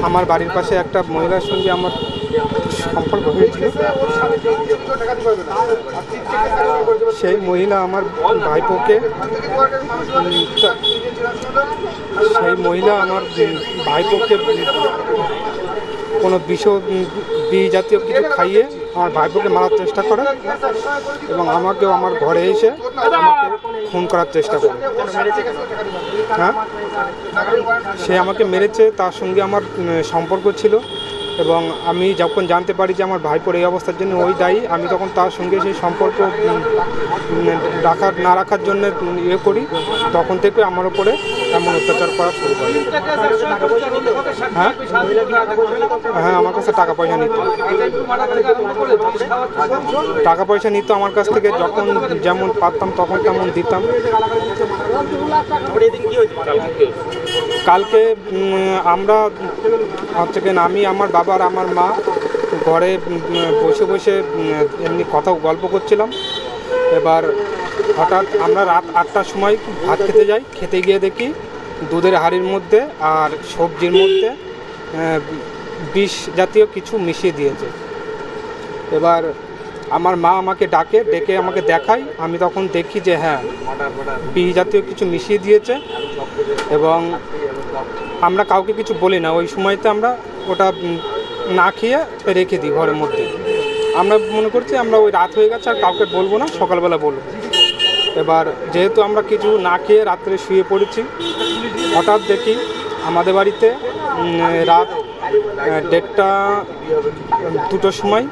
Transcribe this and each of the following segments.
আমার বাড়ির পাশে একটা মহিলার সঙ্গে আমার সম্পর্ক হয়েছিল। সেই মহিলা আমার ভাইপোকে কোনো বিষ জাতীয় কিছু খাইয়ে আমার ভাইপোকে মারার চেষ্টা করে এবং আমাকেও আমার ঘরে এসে আমাকে খুন করার চেষ্টা করে। হ্যাঁ, সে আমাকে মেরেছে, তার সঙ্গে আমার সম্পর্ক ছিল এবং আমি যখন জানতে পারি যে আমার ভাইপোর এই অবস্থার জন্য ওই দায়ী, আমি তখন তার সঙ্গে সেই সম্পর্ক না রাখার জন্য করি। তখন থেকে আমার উপরে এমন অত্যাচার করা শুরু করে। হ্যাঁ, আমার কাছে টাকা পয়সা নিত আমার কাছ থেকে, যখন যেমন পারতাম তখন তেমন দিতাম। কালকে আমরা আমি, আমার বাবা আর আমার মা ঘরে বসে বসে এমনি কথা গল্প করছিলাম। এবার হঠাৎ আমরা রাত 8টার সময় ভাত খেতে যাই। খেতে গিয়ে দেখি দুধের হাঁড়ির মধ্যে আর সবজির মধ্যে বিষ জাতীয় কিছু মিশিয়ে দিয়েছে। এবার আমার মা আমাকে ডেকে আমাকে দেখায়। আমি তখন দেখি যে হ্যাঁ, বিষ জাতীয় কিছু মিশিয়ে দিয়েছে এবং আমরা কাউকে কিছু বলি না। ওই সময়তে আমরা ওটা না খেয়ে রেখে দিই ঘরের মধ্যে। আমরা মনে করছি আমরা ওই রাত হয়ে গেছে আর কাউকে বলবো না, সকালবেলা বলবো। এবার যেহেতু আমরা কিছু না খেয়ে রাত্রে শুয়ে পড়েছি, হঠাৎ দেখি আমাদের বাড়িতে রাত 1:30-2টোর সময়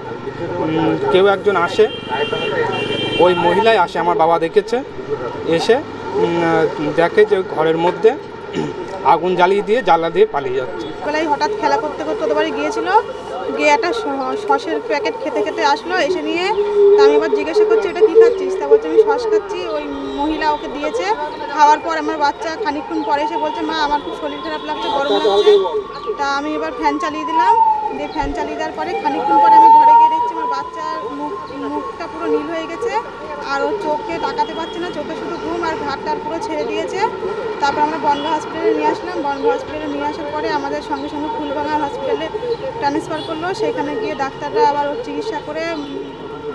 কেউ একজন আসে। ওই মহিলাই আসে, আমার বাবা দেখেছে। এসে দেখে যে ঘরের মধ্যে আগুন জ্বালিয়ে দিয়ে জানলা দিয়ে পালিয়ে যাচ্ছে। হঠাৎ খেলা করতে করতে ওদের বাড়ি গিয়েছিল, গিয়ে একটা সসের প্যাকেট খেতে খেতে আসলো। এসে নিয়ে আমি এবার জিজ্ঞাসা করছি এটা কী খাচ্ছিস? তা বলছে আমি সস খাচ্ছি। ওই মহিলা ওকে দিয়েছে। খাওয়ার পর আমার বাচ্চা খানিকক্ষণ পরে এসে বলছে মা আমার খুব শরীর খারাপ লাগছে, গরম লাগছে। তা আমি এবার ফ্যান চালিয়ে দিলাম। দিয়ে ফ্যান চালিয়ে দেওয়ার পরে খানিকক্ষণ পরে আমি ঘরে গিয়ে দেখছি আমার বাচ্চার মুখটা পুরো নীল হয়ে গেছে আর ওর চোখে তাকাতে পারছে না, চোখে শুধু ঘুম আর ঘাটটার পুরো ছেড়ে দিয়েছে। তারপর আমরা বনগাঁ হসপিটালে নিয়ে আসলাম। বনগাঁ হসপিটালে নিয়ে আসার পরে আমাদের সঙ্গে সঙ্গে ফুলবাগান হসপিটালে ট্রান্সফার করলো। সেখানে গিয়ে ডাক্তাররা আবার ওর চিকিৎসা করে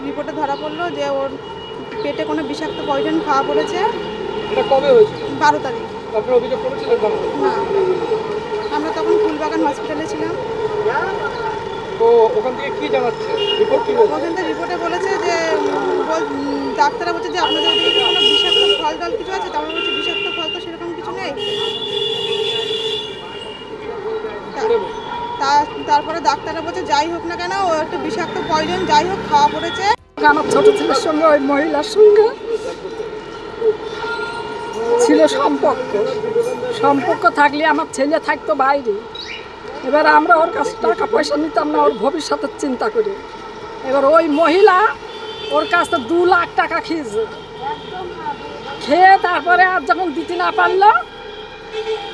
রিপোর্টে ধরা পড়লো যে ওর পেটে কোনো বিষাক্ত পয়জন খাওয়া পড়েছে। এটা কবে হয়েছে? 12 তারিখ। আপনারা অভিযোগ করেছিলেন? না, আমরা তখন ফুলবাগান হসপিটালে ছিলাম। তো ওখান থেকে কি জানাচ্ছে রিপোর্ট? কি বলছে? ওখান থেকে রিপোর্টে বলেছে যে ডাক্তাররা বলছে যে আপনাদের ওদিকে কোনো বিষাক্ত ফল টল কিছু আছে? তারপরে বলছে বিষাক্ত ফল তো সেরকম কিছু নেই। তারপরে ডাক্তাররা বলছে যাই হোক না কেন ও একটা বিষাক্ত পয়জন যাই হোক খাওয়া পড়েছে। আমার ছোট ছেলের সঙ্গে ওই মহিলার সঙ্গে ছিল সম্পর্ক থাকলে আমার ছেলে থাকতো বাইরে। এবার আমরা ওর কাছে টাকা পয়সা নিতাম না ওর ভবিষ্যতের চিন্তা করে। এবার ওই মহিলা ওর কাছ থেকে 2 লাখ টাকা খেয়ে তারপরে আর যখন দিতে না পারলো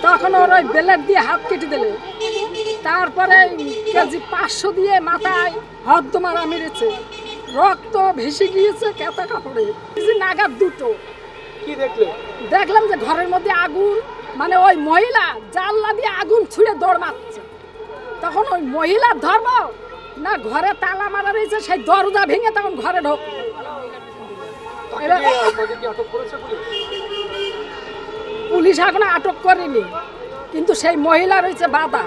তখন ওর ওই ব্লেড দিয়ে হাত কেটে দিলে। তারপরে কেজি 500 দিয়ে মাথায় হদ্দ মারা মেরেছে, রক্ত ভেসে গিয়েছে কেতা কাপড়ে। নাগাদ 2টো কি দেখলে? দেখলাম যে ঘরের মধ্যে আগুন, মানে ওই মহিলা জানলা দিয়ে আগুন ছুঁড়ে দৌড় মারছে। তখন ওই মহিলার ধর্ম না ঘরে তালা মারা রয়েছে, সেই দরজা ভেঙে তখন ঘরে ঢোক। পুলিশ এখনো আটক করেনি, কিন্তু সেই মহিলা রয়েছে বাধা।